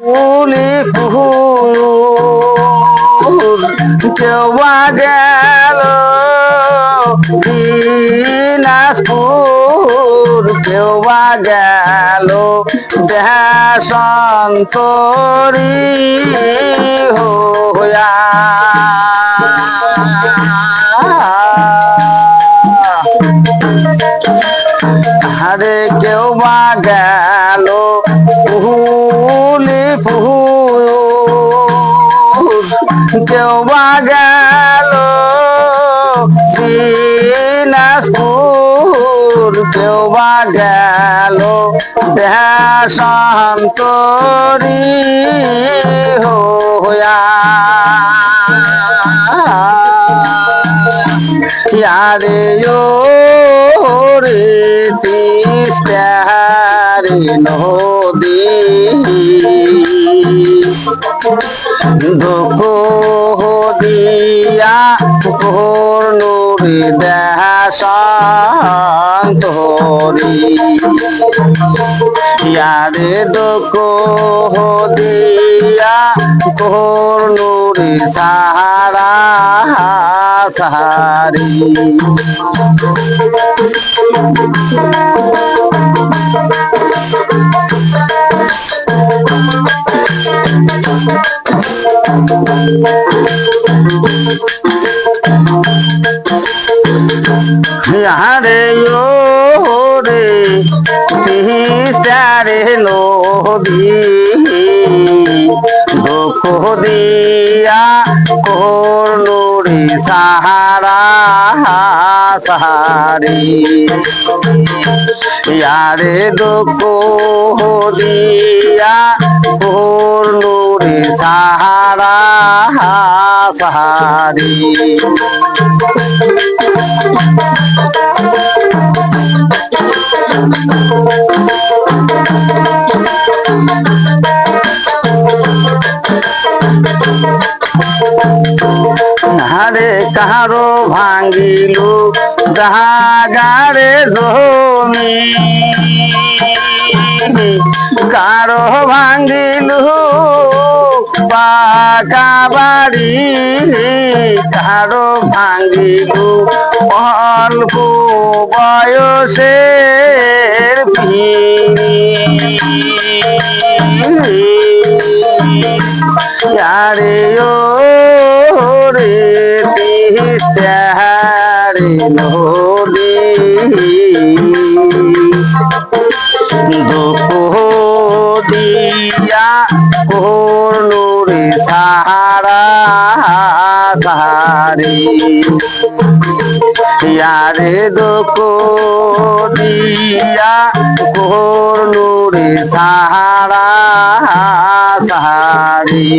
ফুলি ফুল কেওয়া গেল দিনাজপুর কেওয়া গেল দেশান্তরী হইয়া আরে কেওয়া গেল ফুলি ফুল কেওয়া গেল দিনাজপুর কেওয়া গেল দেশান্তরী হইয়া ইয়ারে রে তিস্তারে নদী দুঃখ দিয়া পূর্ণরে দেশান্তরী ইয়ারে দুঃখ দিয়া পূর্ণরে সাহারা সাহারি রে রে তিস্তারে নদী দুঃখ দিয়া করলুরি সাহারা সাহারি ইয়ারে দুঃখ দিয়া করলুরি সাহারা সাহারি হারে কাহারো ভাঙ্গিলু জাগারে জমি কারো ভাঙ্গিলু পাকা বাড়ি কারো ভাঙ্গিলু অল্প বয়সের পিড়ি ইয়ারে রে তিস্তারে নদী দুঃখ দিয়া করলুরি সাহারা সাহারি ইয়ারে দুঃখ দিয়া করলুরি সাহারা সাহারি